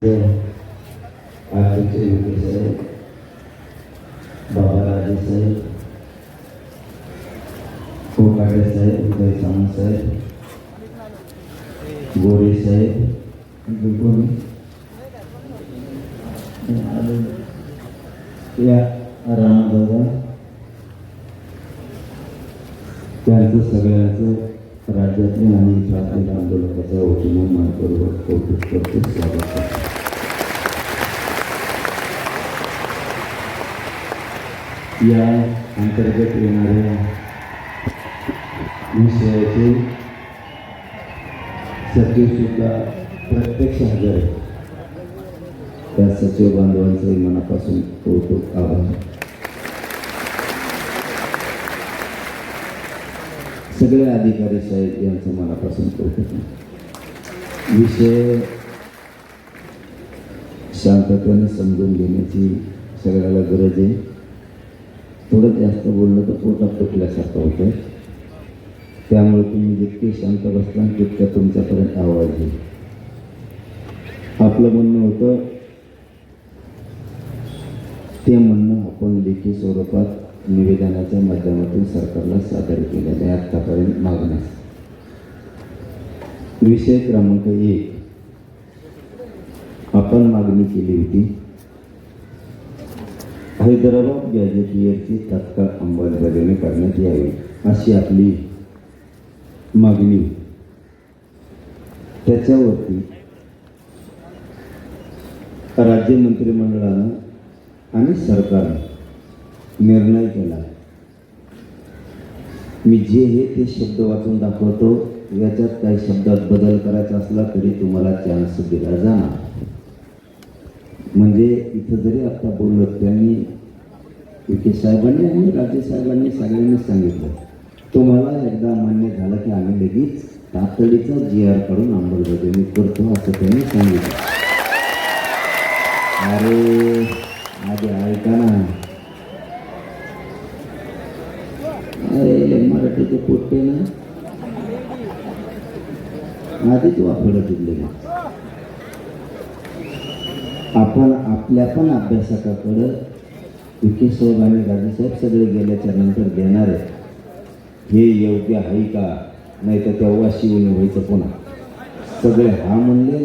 आरतीचे योगी साहेब, बाबा राजे साहेब, कोकाटे साहेब, उदय सावंत साहेब, गोरे साहेब, या रामदादा त्यांचं सगळ्यांचं राज्यातल्या आणि स्वातंत्र्य आंदोलनाच्या वतीनं मानकरोबर कौतुक करतो, स्वागत करतो. या अंतर्गत येणाऱ्या विषयाचे सचिवसुद्धा प्रत्यक्ष हजर आहे. त्या सचिव बांधवांचे मनापासून कौतुक, आभार. सगळे अधिकारी साहेब यांचं मनापासून कौतुक. विषय शांततेने समजून घेण्याची सगळ्याला गरज आहे. थोडं जास्त बोललं तर पोटात तुटल्यासारखं होतं. त्यामुळे तुम्ही जितके शांत बसला तितकं तुमच्यापर्यंत आवाज येईल. आपलं म्हणणं होतं ते म्हणणं आपण लेखी स्वरूपात निवेदनाच्या माध्यमातून सरकारला सादर केलेलं आहे. आतापर्यंत मागण्यास विषय क्रमांक 1 आपण मागणी केली होती, हैदराबाद गॅझेटियरची तात्काळ अंमलबजावणी करण्यात यावी अशी आपली मागणी. त्याच्यावरती राज्य मंत्रिमंडळानं आणि सरकारने निर्णय केला. मी जे हे ते शब्द वाचून दाखवतो. याच्यात काही शब्दात बदल करायचा असला तरी तुम्हाला चान्स दिला जाणार. म्हणजे इथं जरी आता बोललो त्यांनी विखे साहेबांनी आणि राजे साहेबांनी सगळ्यांनी सांगितलं, तुम्हाला एकदा मान्य झालं की आम्ही लगेच तातडीचा GR काढून अंमलबजावणी करतो असं त्यांनी सांगितलं. अरे आधी ऐका ना, अरे मराठीचे पोट्टे ना आधीच वापरत दिले. आपण आपल्या पण अभ्यासकाकडं विखे साहेब आणि राजेसाहेब सगळे गेल्याच्या नंतर देणार आहे. हे योग्य आहे का नाही तर तेव्हा शिवून व्हायचं पुन्हा. सगळे हा म्हणले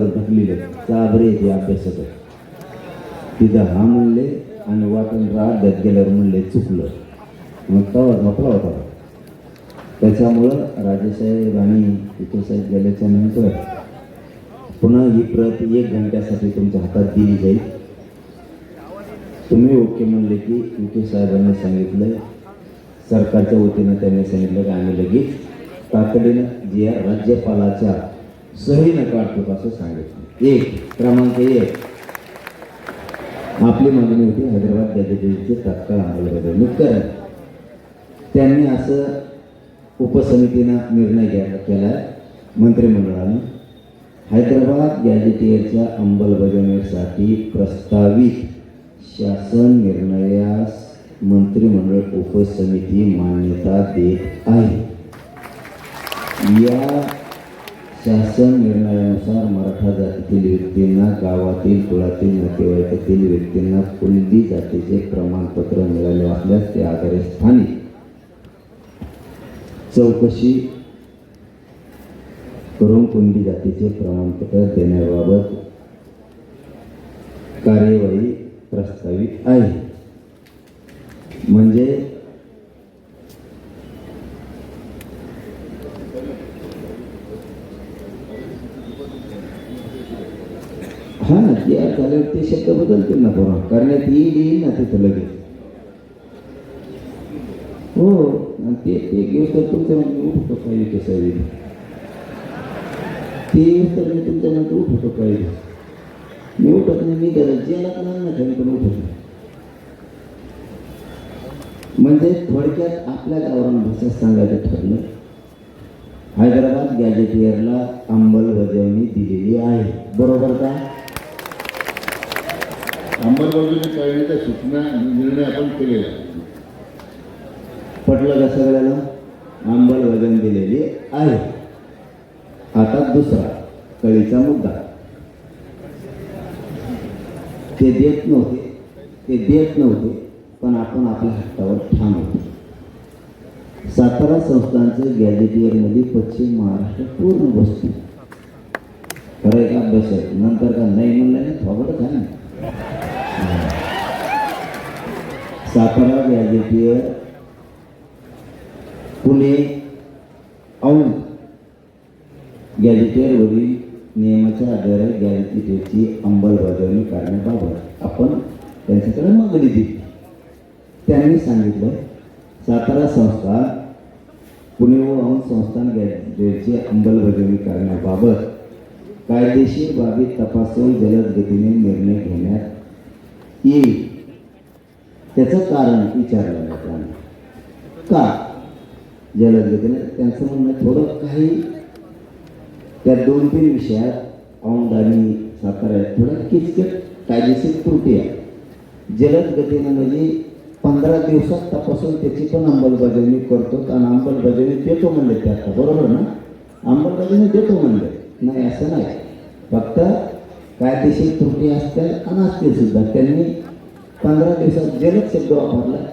ढकलेले चाबरे ते अभ्यासक तिथं हा म्हणले आणि वाटून राहत गेल्यावर म्हणले चुकलं. मग तेव्हा झोपला होता. त्याच्यामुळं राजेसाहेब आणि विखे साहेब गेल्याच्या नंतर पुन्हा ही प्रत 1 घंट्यासाठी तुमच्या हातात दिली जाईल. तुम्ही ओके म्हणले की विखे साहेबांनी सांगितलं, सरकारच्या वतीनं त्यांनी सांगितलं की आम्ही लगेच तातडीनं जे राज्यपालाच्या सहीनं काढतो असं सांगितलं. 1 क्रमांक 1 आपली मागणी होती हैदराबाद गॅझेटियरची तात्काळ अंमलबजावणी करा. त्यांनी असं उपसमितीनं निर्णय केला मंत्रिमंडळानं. हैदराबाद गॅझेटियरच्या अंमलबजावणीसाठी प्रस्तावित शासन निर्णयास मंत्रिमंडळ उपसमिती मान्यता देत आहे. या शासन निर्णयानुसार मराठा जातीतील व्यक्तींना, गावातील कुळातील नातेवाईकातील व्यक्तींना कुणबी जातीचे प्रमाणपत्र मिळाले असल्यास त्या आधारे स्थानिक चौकशी करून कुणबी जातीचे प्रमाणपत्र देण्याबाबत कार्यवाही प्रस्तावित आहे. म्हणजे हा ना, जे झालं ते शब्द बदलतील ना, बरोबर करण्यात येईल ना तिथं लगेच. हो ते घेऊ तर तुमच्या मध्ये उठतो पाहिजे कसं ते तर मी तुमच्या मध्ये उठवतो पाहिजे. मी उठत नाही, मी त्याला जेलात नाही पण उठत नाही. म्हणजे थोडक्यात आपल्या गावाला भाषा सांगायचं ठरलं, हैदराबाद गॅझेटियरला अंमलबजावणी दिलेली आहे. बरोबर का? अंमलबजावणी करण्याच्या सूचना निर्णय आपण केलेला पटलं का सगळ्याला? अंमलबजावणी दिलेली आहे. आता दुसरा कळीचा मुद्दा, ते देत नव्हते पण आपण आपल्या हट्टावर ठाम होतो. सातारा संस्थांचं गॅजेटियरमध्ये पश्चिम महाराष्ट्र पूर्ण बसतो. खरं एक अभ्यास आहे. नंतर का नाही म्हणलं ना थोबडच आहे ना. सातारा गॅजेटियर पुणे औंध गॅजेटियरवरील नियमाच्या आधारे गॅजेटियरची अंमलबजावणी करण्याबाबत आपण त्यांच्याकडे मागणी दिली. त्यांनी सांगितलं सातारा संस्थान पुणे व औंध संस्थान गॅजेटियरची अंमलबजावणी करण्याबाबत कायदेशीर बाबी तपासून जलद गतीने निर्णय घेण्यात येईल. त्याचं कारण विचारलं जातं. का जलद गतीने? त्यांचं म्हणणं थोडं काही त्या 2-3 विषयात औंध आणि साताऱ्यात थोडं किचकट कायदेशीर त्रुटी आहे. जलद गतीने म्हणजे 15 दिवसात तपासून त्याची पण अंमलबजावणी करतो आणि अंमलबजावणी देतो म्हणले. ते आता बरोबर ना? अंमलबजावणी देतो म्हणले नाही असं नाही. फक्त कायदेशीर त्रुटी असतील आणि असतील सुद्धा. त्यांनी 15 दिवसात जलद शब्द वापरला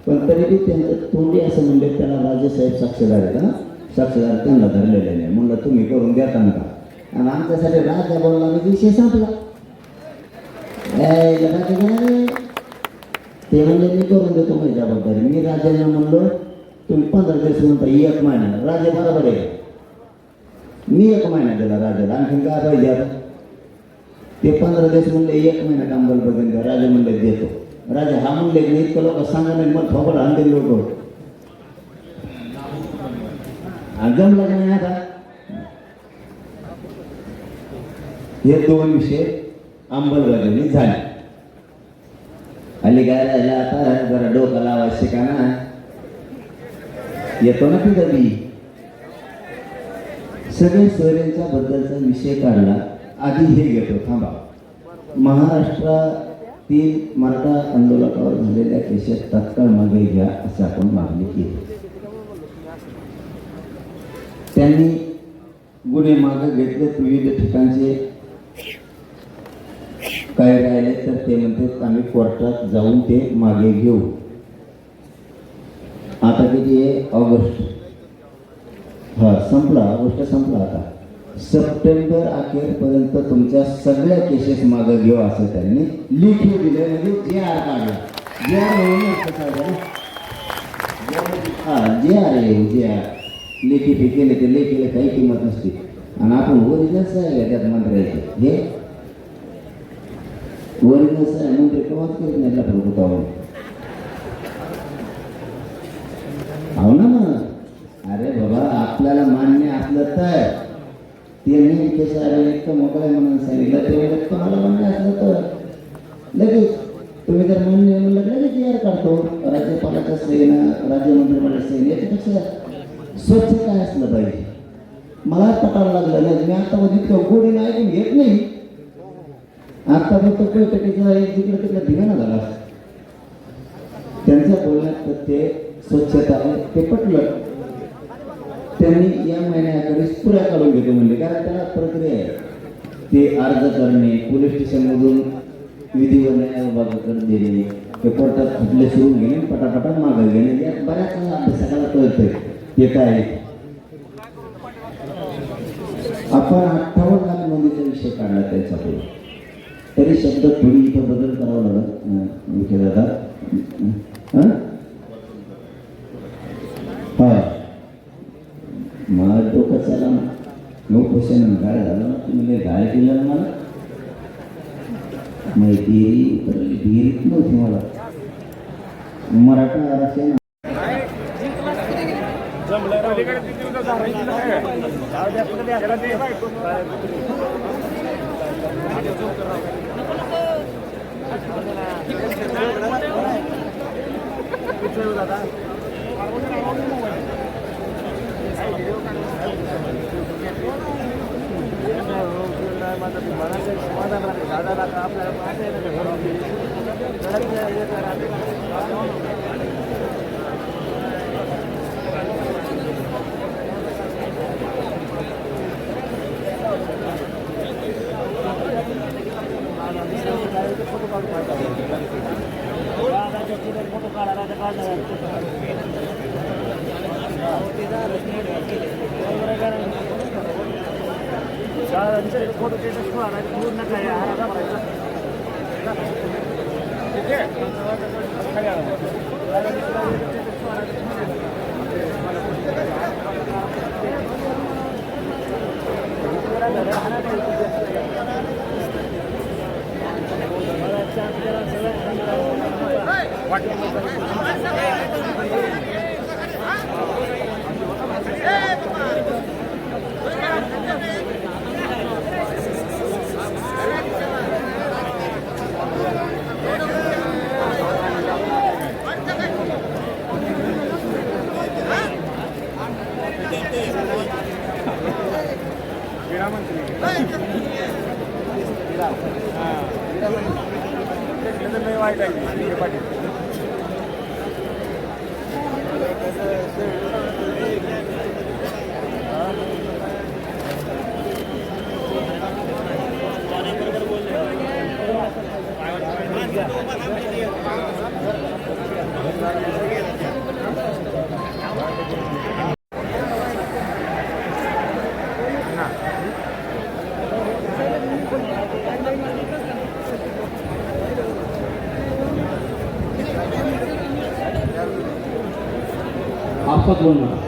पण तरीही त्यांचं तोंडी असं म्हणले त्याला राजेसाहेब साक्षीदार आहेत ना. साक्षीदार त्यांना धरलेले नाही. म्हणलं तुम्ही करून देता का? आणि आमच्यासाठी राजा बोलला म्हणजे विषय संपला. ते म्हणले मी करून देतो माझी जबाबदारी. मी राजांना म्हणलो तुम्ही 15 दिवस म्हणता 1 महिना. राजा बरोबर आहे. मी 1 महिना दिला राजाला. आणखीन काय पाहिजे आता? ते 15 दिवस म्हणले 1 महिन्यात अंमलबजावणी द्या. राजा म्हणले देतो. राजा हा म्हणले की इतकं लोक सांगा नाही मग थोबड आणते लोक. जमलं का नाही आता? हे 2 विषय अंमलबजावणी झाली. हल्ली काय राहिलं आता जरा डोकं लावायचं शिका ना. येतो ना तिथं बी सगळे सोयऱ्यांच्या बद्दलचा विषय काढला. आधी हे घेतो थांबा. महाराष्ट्रातील मराठा आंदोलकावर झालेल्या केसेस तात्काळ मागे घ्या असं आपण मागणी केली. त्यांनी गुन्हे मागे घेतले. विविध ठिकाणचे काय राहिले तर ते म्हणतात आम्ही कोर्टात जाऊन ते मागे घेऊ. आता किती आहे? ऑगस्ट. संपला. ऑगस्ट संपला. आता सप्टेंबर अखेरपर्यंत तुमच्या सगळ्या केसेस मागे घेऊ असं त्यांनी लिखी दिले. म्हणजे जे आर काढला. जे आर लेखी फेकेले ते लेखीला काही किंमत नसते. आणि आपण ओरिजिनल्स आहे त्यात मंत्र्याचे. हे ओरिजिनल्स आहे मंत्री केव्हाच करीत नाही प्रभुत्वावर. हो ना मग. अरे बाबा आपल्याला मान्य असलं तर त्यांनी केस इतकं मोकळं म्हणून सांगितलं. ते कोणाला मान्य असलं तर लगेच तुम्ही जर मान्य म्हणलं लगेच यार काढतो. राज्यपालाच्या सहीनं राज्यमंत्रिमंडळ सहीनं याच्यापेक्षा स्वच्छ काय असलं पाहिजे. मला पटायला लागलं नाही. मी आता इतकं गोडीनं ऐकून घेत नाही. आता फक्त पैठकीचा एक जिकडे तिकडे धिगाणा झाला. त्यांच्या बोलण्यात ते स्वच्छता आहे ते पटलं. त्यांनी या महिन्याखेरीस पुऱ्या काढून घेतो म्हणले. कारण त्याला प्रक्रिया आहे. ते अर्ज करणे, पोलीस स्टेशनमधून विधी व न्याय विभागाकडे देणे, ते कोर्टात खटले सुरू घेणे, पटापटा मागं घेणे. या बऱ्याच अभ्यासाला कळतंय ते काय. आपण 58 लाख नोंदीचा विषय काढला त्याच्यापुढे. तरी शब्द थोडी इथं बदल करावा लागला विखे दादा. मला डोकं चाला ना. नो क्वेश्चन काय झालं ना तुम्ही काय केलं मला माहिती विहिरीत नव्हती. मला मराठा आरक्षण आपसात बोलणार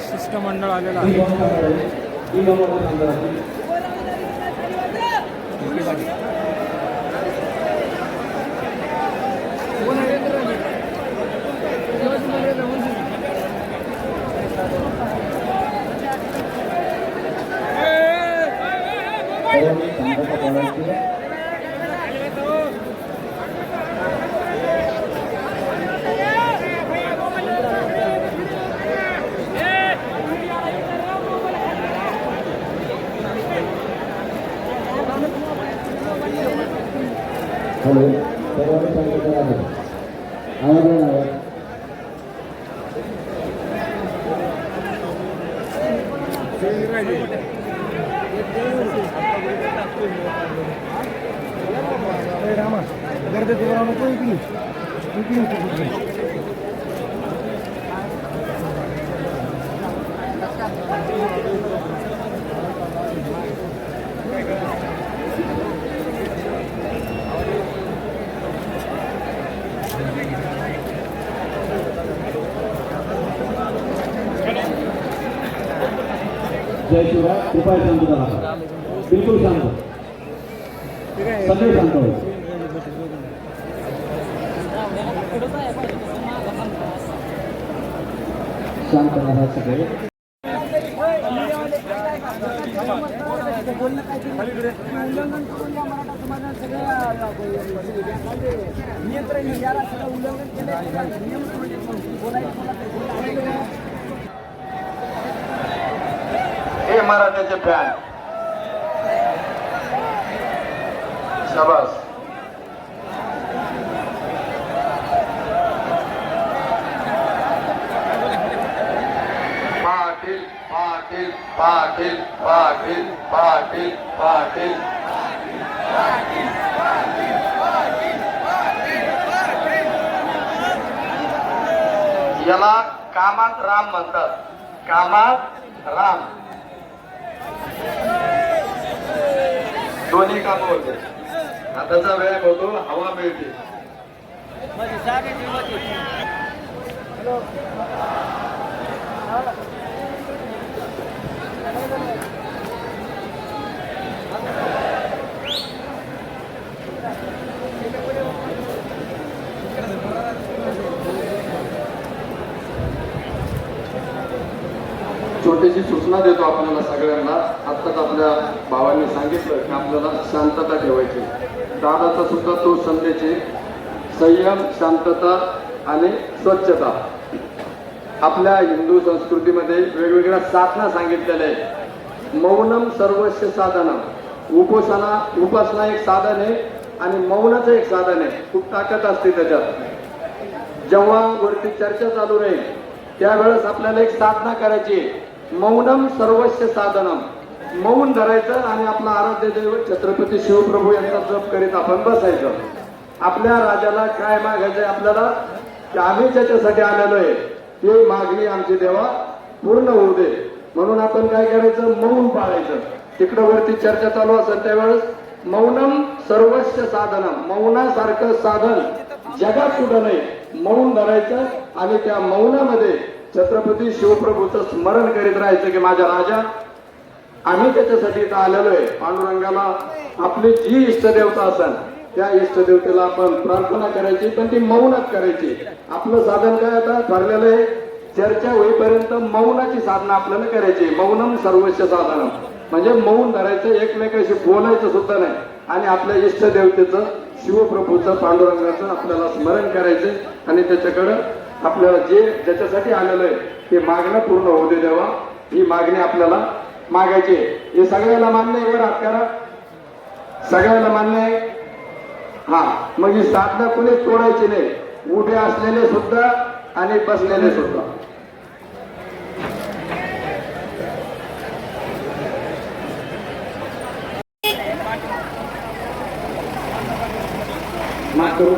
शिष्टमंडळ आलेलं आहे. हॅलो सर्वांनी सांगतो करा आवाज येणार जय शिवराय कृपया शांत राहा बिलकुल शांत सगळे शांत होईल शांत राहा सगळे हे मराठ्याचे फॅन शाबास पाटील पाटील पाटील पाटील पाटील पाटील याला कामात राम म्हणतात कामात राम दोन्ही कामं होते हाताचा व्यायाम होतो हवा मिळते छोटीशी सूचना देतो आपल्याला सगळ्यांना. आत्ताच आपल्या भावांनी सांगितलं की आपल्याला शांतता ठेवायची. दादाचा सुद्धा तो संदेश आहे, संयम, शांतता आणि स्वच्छता. आपल्या हिंदू संस्कृतीमध्ये वेगवेगळ्या साधना सांगितलेल्या आहेत. मौनम सर्वस्व साधनम. उपासना एक साधन आहे आणि मौनाचं एक साधन आहे. खूप ताकद असते त्याच्यात. जेव्हा वरती चर्चा चालू राहील त्यावेळेस आपल्याला एक साधना करायची आहे. मौनम सर्वस्व साधनम. मौन धरायचं आणि आपला आराध्य दैवत छत्रपती शिवप्रभू यांचा जप करीत आपण बसायचं. आपल्या राजाला काय मागायचंय आपल्याला, की आम्ही ज्याच्यासाठी आलेलो आहे ते मागणी आमची देवा पूर्ण होऊ दे. म्हणून आपण काय करायचं, मौन पाळायचं. तिकडं वरती चर्चा चालू असेल त्यावेळेस मौनम सर्वस्व साधनम. मौनासारखं साधन जगात कुठं नाही. मौन धरायचं आणि त्या मौनामध्ये छत्रपती शिवप्रभूचं स्मरण करीत राहायचं की माझ्या राजा, आम्ही त्याच्यासाठी इथं आलेलो आहे. पांडुरंगाला आपली जी इष्टदेवता असेल त्या इष्टदेवतेला आपण प्रार्थना करायची, पण ती मौनात करायची. आपलं साधन काय आता ठरलेलं आहे, चर्चा होईपर्यंत मौनाची साधना आपल्याला करायची. मौनम सर्वस्व साधनम म्हणजे मौन धरायचं, एकमेकाशी बोलायचं सुद्धा नाही आणि आपल्या इष्टदेवतेचं शिवप्रभूचं पांडुरंगाचं आपल्याला स्मरण करायचं आणि त्याच्याकडं आपल्याला जे ज्याच्यासाठी आलेलं आहे ते मागणं पूर्ण होऊ दे देवा. ही मागणी आपल्याला मागायची. हे सगळ्याला मान्य आहे. वर हात करा. सगळ्याला मान्य आहे. हा, मग ही साधना कोणी तोडायची नाही. उभे असलेले सुद्धा आणि बसलेले सुद्धा. माफ करू.